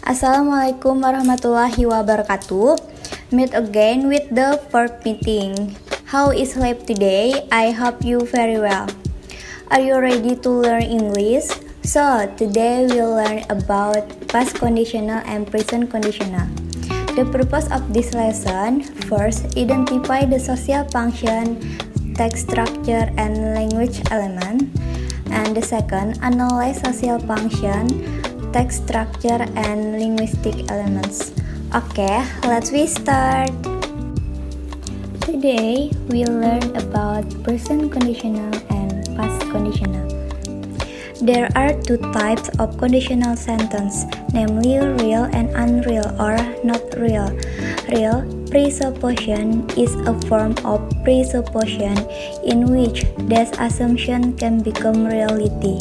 Assalamualaikum warahmatullahi wabarakatuh. Meet again with the verb meeting. How is life today? I hope you very well. Are you ready to learn English? So, today we'll learn about past conditional and present conditional. The purpose of this lesson: first, identify the social function, text structure, and language element. And the second, analyze social function, text structure, and linguistic elements. Okay, let's start. Today, we'll learn about present conditional and past conditional. There are two types of conditional sentence, namely real and unreal or not real. Real presupposition is a form of presupposition in which this assumption can become reality,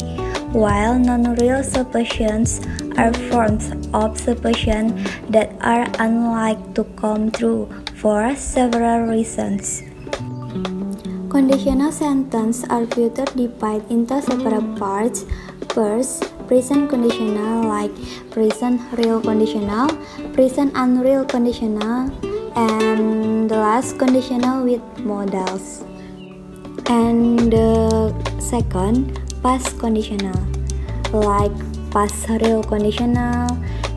while non-real suppositions are forms of supposition that are unlikely to come true for several reasons. Conditional sentences are further divided into separate parts. First, present conditional like present real conditional, present unreal conditional, and the last conditional with modals. And the second, past conditional like past real conditional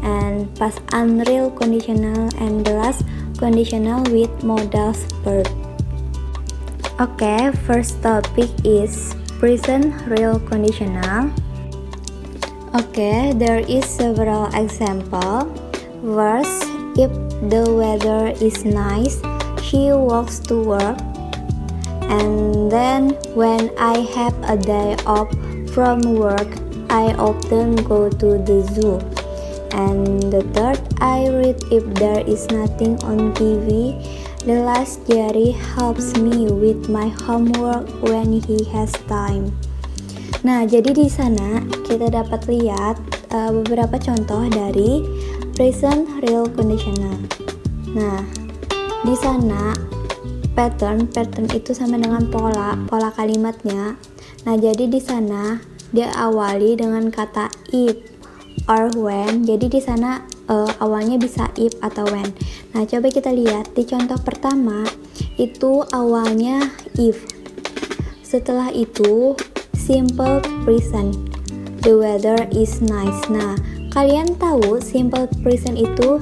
and past unreal conditional, and the last conditional with modals verb. Okay, first topic is present real conditional. Okay, there is several example. First, if the weather is nice, she walks to work. And then when I have a day off from work, I often go to the zoo. And the third, I read if there is nothing on TV. The last Jerry helps me with my homework when he has time. Nah, jadi di sana kita dapat lihat beberapa contoh dari present real conditional. Nah, di sana pattern itu sama dengan pola kalimatnya. Nah, jadi di sana dia awali dengan kata if or when. Jadi di sana awalnya bisa if atau when. Nah, coba kita lihat di contoh pertama itu awalnya if. Setelah itu simple present. The weather is nice. Nah, kalian tahu simple present itu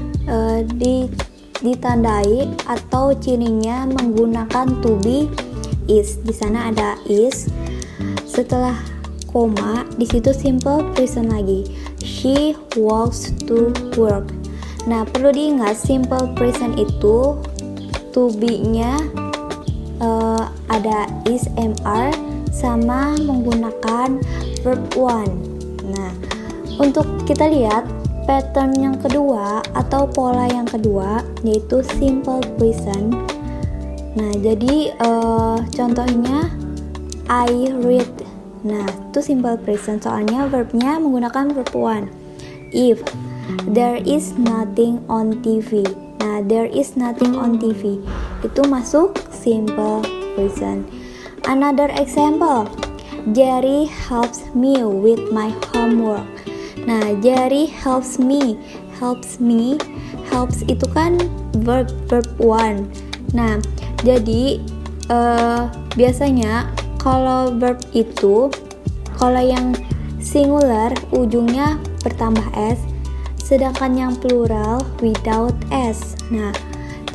ditandai atau cirinya menggunakan to be is. Di sana ada is. Setelah koma, di situ simple present lagi. She walks to work. Nah, perlu diingat simple present itu to be-nya ada is, mr sama menggunakan verb one. Nah, untuk kita lihat pattern yang kedua atau pola yang kedua yaitu simple present. Nah, jadi contohnya I read. Nah, itu simple present soalnya verbnya menggunakan verb one. If there is nothing on TV. Nah, there is nothing on TV itu masuk simple present. Another example, Jerry helps me with my homework. Nah, Jerry helps me. Helps itu kan verb one. Nah, jadi biasanya kalau verb itu, kalau yang singular ujungnya bertambah s, sedangkan yang plural without s. Nah,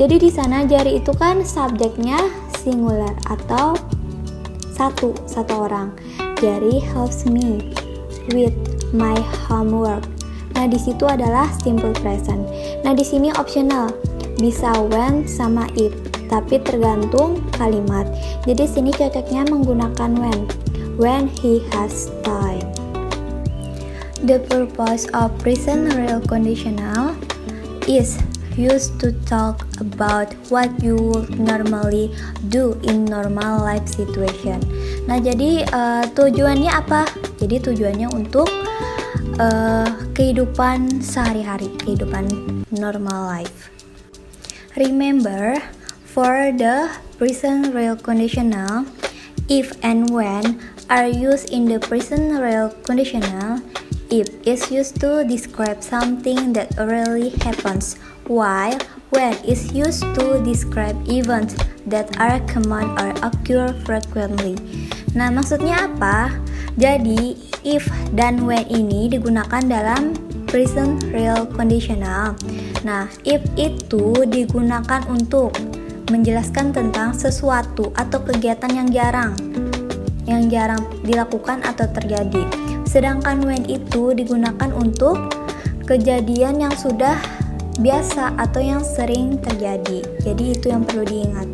jadi di sana Jerry itu kan subjeknya singular atau satu orang. Jerry helps me with my homework. Nah, di situ adalah simple present. Nah, di sini optional, bisa when sama if, tapi tergantung kalimat. Jadi sini cocoknya menggunakan when he has time. The purpose of present real conditional is used to talk about what you would normally do in normal life situation. Nah, jadi tujuannya apa? Jadi tujuannya untuk kehidupan sehari-hari, kehidupan normal life. Remember, for the present real conditional, if and when are used in the present real conditional, If is used to describe something that really happens, while when is used to describe events that are common or occur frequently. Nah, maksudnya apa? Jadi, if dan when ini digunakan dalam present real conditional. Nah, if itu digunakan untuk menjelaskan tentang sesuatu atau kegiatan yang jarang dilakukan atau terjadi. Sedangkan when itu digunakan untuk kejadian yang sudah biasa atau yang sering terjadi. Jadi itu yang perlu diingat.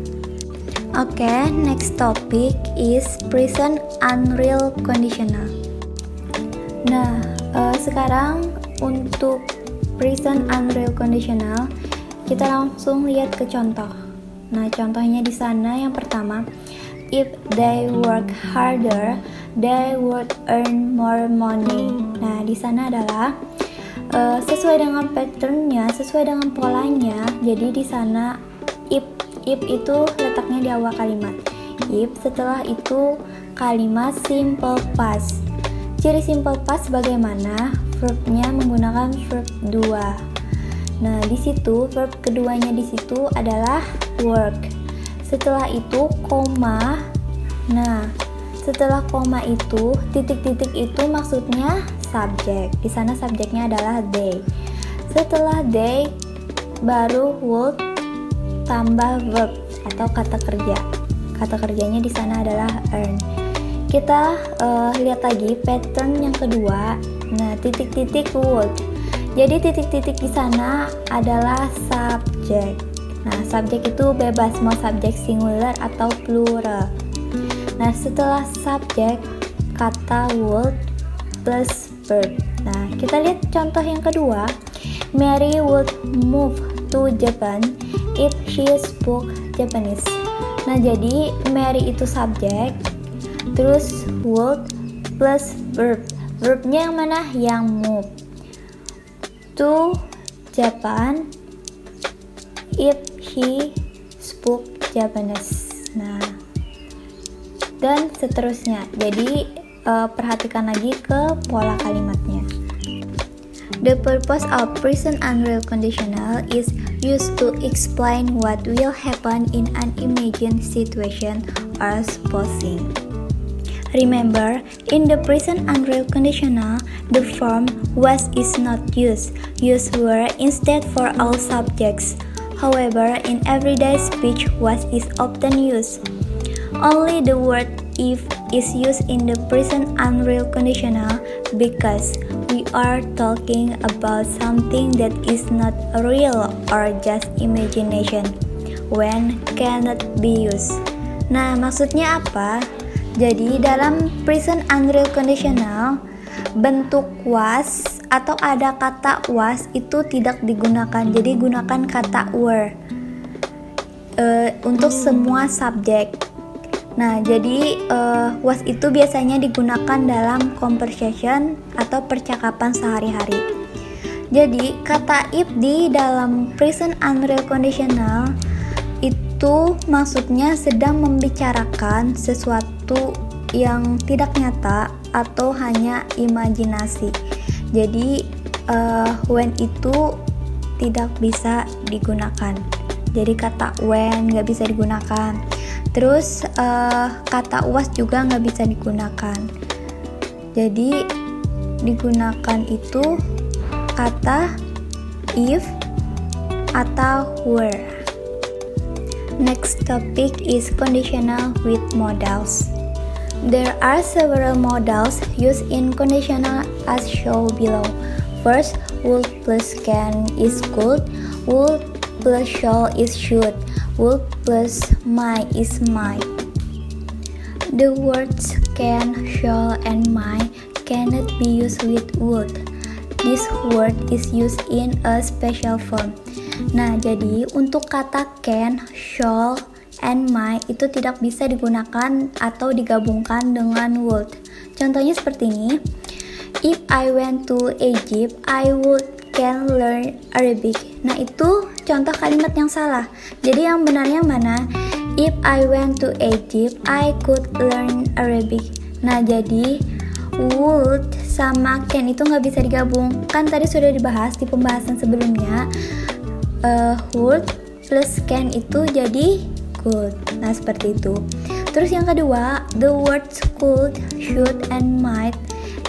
Oke, next topic is present unreal conditional. Nah, sekarang untuk present unreal conditional kita langsung lihat ke contoh. Nah, contohnya di sana yang pertama, if they work harder, they would earn more money. Nah, di sana adalah sesuai dengan patternnya, sesuai dengan polanya. Jadi di sana if itu letaknya di awal kalimat. If, setelah itu kalimat simple past. Ciri simple past bagaimana? Verbnya menggunakan verb 2. Nah, di situ verb keduanya di situ adalah work. Setelah itu koma. Nah, setelah koma itu titik-titik itu maksudnya subjek. Di sana subjeknya adalah they. Setelah they baru would tambah verb atau kata kerja. Kata kerjanya di sana adalah earn. Kita lihat lagi pattern yang kedua. Nah, titik-titik would. Jadi titik-titik di sana adalah subjek. Nah, subjek itu bebas mau subjek singular atau plural. Nah, setelah subjek kata would plus verb. Nah, kita lihat contoh yang kedua. Mary would move to Japan if she spoke Japanese. Nah, jadi Mary itu subjek, terus would plus verb. Verbnya yang mana? Yang move to Japan if she spoke Japanese. Nah, dan seterusnya. Jadi perhatikan lagi ke pola kalimatnya. The purpose of present unreal conditional is used to explain what will happen in an imagined situation or supposing. Remember, in the present unreal conditional, the form was is not used. Used were instead for all subjects. However, in everyday speech, was is often used. Only the word if is used in the present unreal conditional because we are talking about something that is not real or just imagination. When cannot be used. Nah, maksudnya apa? Jadi dalam present unreal conditional, bentuk was atau ada kata was itu tidak digunakan. Jadi gunakan kata were untuk semua subjek. Nah, jadi was itu biasanya digunakan dalam conversation atau percakapan sehari-hari. Jadi kata if di dalam present unreal conditional itu maksudnya sedang membicarakan sesuatu yang tidak nyata atau hanya imajinasi. Jadi when itu tidak bisa digunakan. Jadi kata when nggak bisa digunakan. Terus kata was juga nggak bisa digunakan. Jadi digunakan itu kata if atau were. Next topic is conditional with modals. There are several modals used in conditional as shown below. First, would plus can is could, would plus shall is should, would plus might is might. The words can, shall, and might cannot be used with would. This word is used in a special form. Nah, jadi untuk kata can, shall, and might itu tidak bisa digunakan atau digabungkan dengan would. Contohnya seperti ini. If I went to Egypt, I would can learn Arabic. Nah, itu contoh kalimat yang salah. Jadi yang benarnya mana? If I went to Egypt, I could learn Arabic. Nah, jadi would sama can itu nggak bisa digabung. Kan tadi sudah dibahas di pembahasan sebelumnya, would plus can itu jadi could. Nah, seperti itu. Terus yang kedua, the words could, should, and might,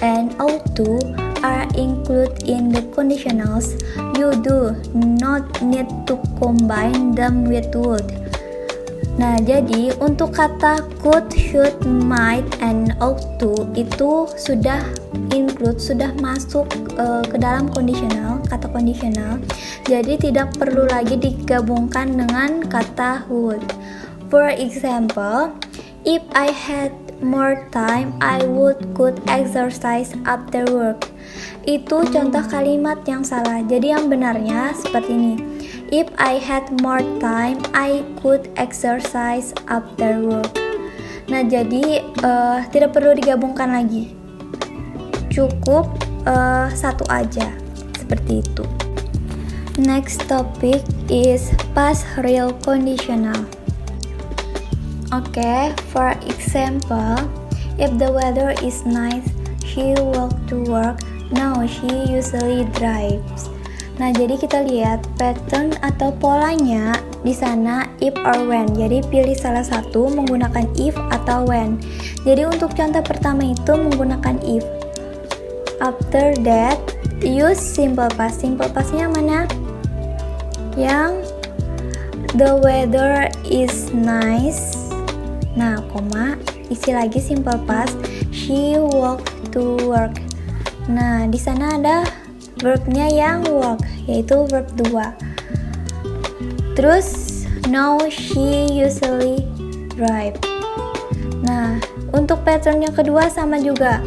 and ought to are included in the conditionals. You do not need to combine them with would. Nah, jadi untuk kata could, should, might, and ought to itu sudah include, sudah masuk ke dalam conditional, kata conditional. Jadi tidak perlu lagi digabungkan dengan kata would. For example, if I had more time, I could exercise after work. Itu contoh kalimat yang salah. Jadi yang benarnya seperti ini. If I had more time, I could exercise after work. Nah, jadi tidak perlu digabungkan lagi. Cukup satu aja. Seperti itu. Next topic is past real conditional. Okay, for example, if the weather is nice, she walks to work. Now she usually drives. Nah, jadi kita lihat pattern atau polanya di sana if or when. Jadi pilih salah satu menggunakan if atau when. Jadi untuk contoh pertama itu menggunakan if. After that, use simple past. Simple pastnya mana? Yang the weather is nice. Nah, koma, isi lagi simple past. She walked to work. Nah, di sana ada verbnya yang walk, yaitu verb 2. Terus, now she usually drive. Nah, untuk pattern yang kedua sama juga.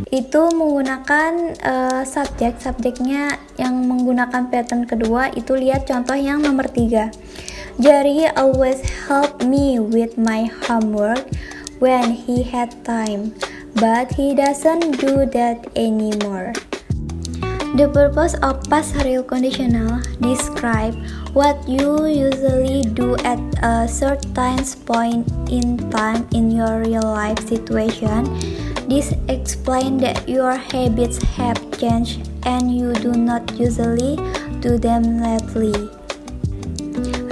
Itu menggunakan subjek. Subjeknya yang menggunakan pattern kedua itu lihat contoh yang nomor 3. Jerry always helped me with my homework when he had time, but he doesn't do that anymore. The purpose of past real conditional describe what you usually do at a certain point in time in your real life situation. This explains that your habits have changed and you do not usually do them lately.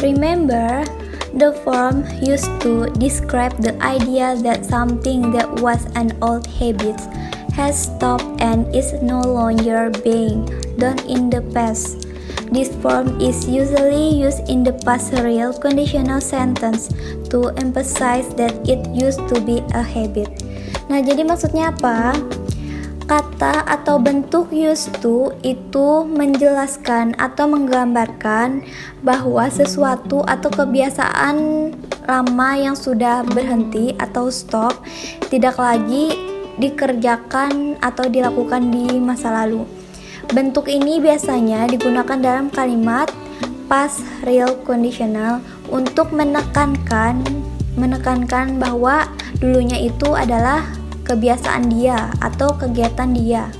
Remember, the form used to describe the idea that something that was an old habit has stopped and is no longer being done in the past. This form is usually used in the past real conditional sentence to emphasize that it used to be a habit. Nah, jadi maksudnya apa? Kata atau bentuk used to itu menjelaskan atau menggambarkan bahwa sesuatu atau kebiasaan lama yang sudah berhenti atau stop tidak lagi dikerjakan atau dilakukan di masa lalu. Bentuk ini biasanya digunakan dalam kalimat past real conditional untuk menekankan bahwa dulunya itu adalah kebiasaan dia atau kegiatan dia.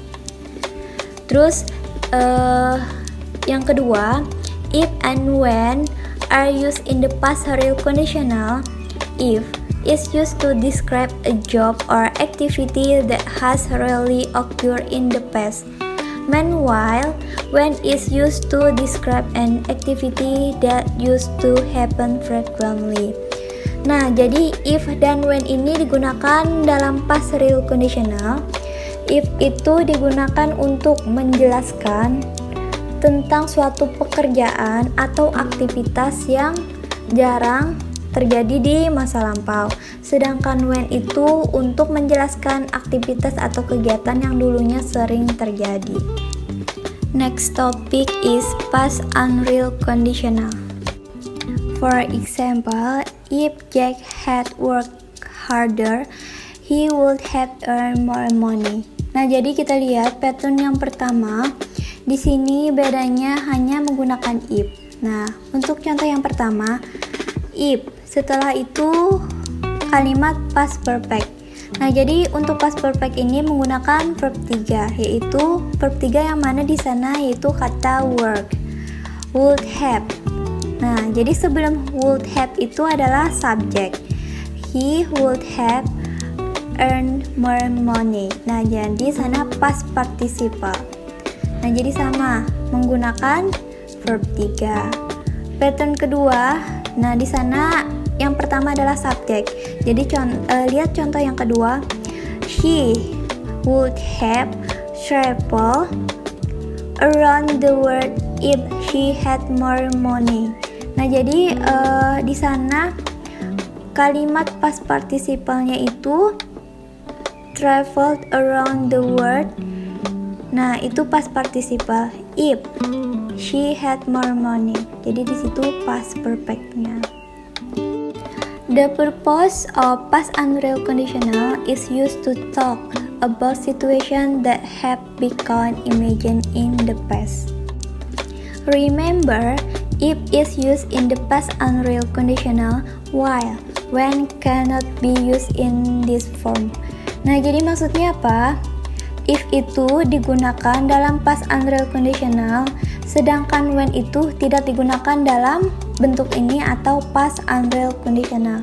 Terus yang kedua, if and when are used in the past real conditional. If is used to describe a job or activity that has really occurred in the past. Meanwhile, when is used to describe an activity that used to happen frequently. Nah, jadi if dan when ini digunakan dalam past real conditional. If itu digunakan untuk menjelaskan tentang suatu pekerjaan atau aktivitas yang jarang terjadi di masa lampau. Sedangkan when itu untuk menjelaskan aktivitas atau kegiatan yang dulunya sering terjadi. Next topic is past unreal conditional. For example, if Jack had worked harder, he would have earned more money. Nah, jadi kita lihat pattern yang pertama. Di sini bedanya hanya menggunakan if. Nah, untuk contoh yang pertama, if. Setelah itu kalimat past perfect. Nah, jadi untuk past perfect ini menggunakan verb 3, yaitu verb 3 yang mana di sana yaitu kata work. Would have. Nah, jadi sebelum would have itu adalah subjek. He would have earn more money. Nah, jadi sana past participle. Nah, jadi sama menggunakan verb 3. Pattern kedua, nah di sana yang pertama adalah subjek. Jadi lihat contoh yang kedua. She would have traveled around the world if she had more money. Nah, jadi di sana kalimat past participle-nya itu traveled around the world. Nah, itu past participle if she had more money. Jadi di situ past perfect-nya. The purpose of past unreal conditional is used to talk about situations that have become imagined in the past. Remember, if is used in the past unreal conditional, while when cannot be used in this form. Nah, jadi maksudnya apa? If itu digunakan dalam past unreal conditional, sedangkan when itu tidak digunakan dalam bentuk ini atau past unreal conditional.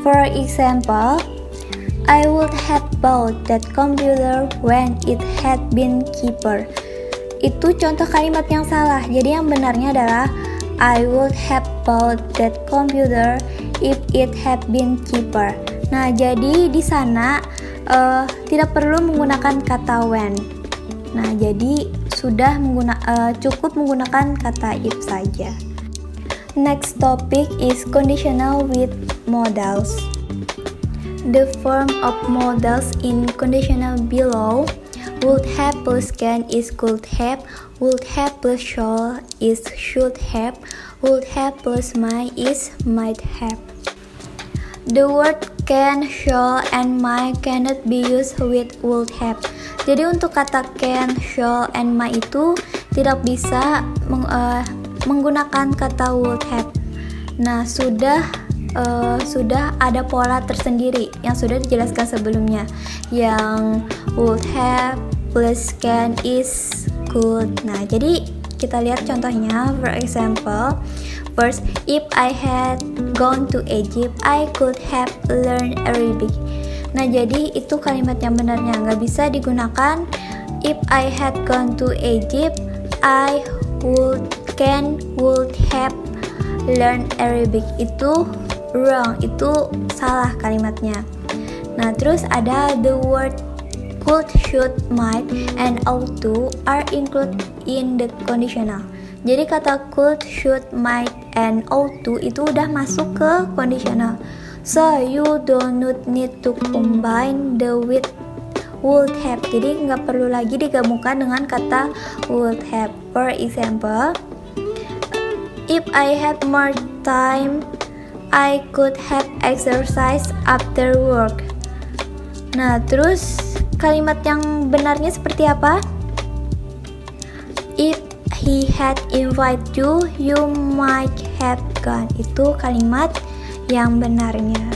For example, I would have bought that computer when it had been cheaper. Itu contoh kalimat yang salah. Jadi yang benarnya adalah I would have bought that computer if it had been cheaper. Nah, jadi di sana tidak perlu menggunakan kata when. Nah, jadi sudah cukup menggunakan kata if saja. Next topic is conditional with modals. The form of modals in conditional below: would have plus can is could have, would have plus shall is should have, would have plus might is might have. The word can, shall, and might cannot be used with would have. Jadi untuk kata can, shall, and might itu tidak bisa menggunakan kata would have. Nah, sudah ada pola tersendiri yang sudah dijelaskan sebelumnya, yang would have plus can is could. Nah, jadi kita lihat contohnya. For example, first, if I had gone to Egypt, I could have learned Arabic. Nah, jadi itu kalimat yang benarnya, nggak bisa digunakan if I had gone to Egypt, I would have learned Arabic. Itu wrong, itu salah kalimatnya. Nah, terus ada the word could, should, might, and ought to are included in the conditional. Jadi kata could, should, might, and ought to itu udah masuk ke conditional. So you don't need to combine the with would have. Jadi nggak perlu lagi digabungkan dengan kata would have. For example, if I had more time, I could have exercise after work. Nah, terus kalimat yang benarnya seperti apa? If he had invited you, you might have gone. Itu kalimat yang benarnya.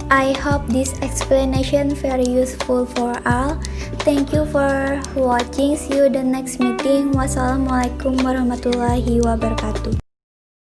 I hope this explanation very useful for all. Thank you for watching. See you the next meeting. Wassalamualaikum warahmatullahi wabarakatuh.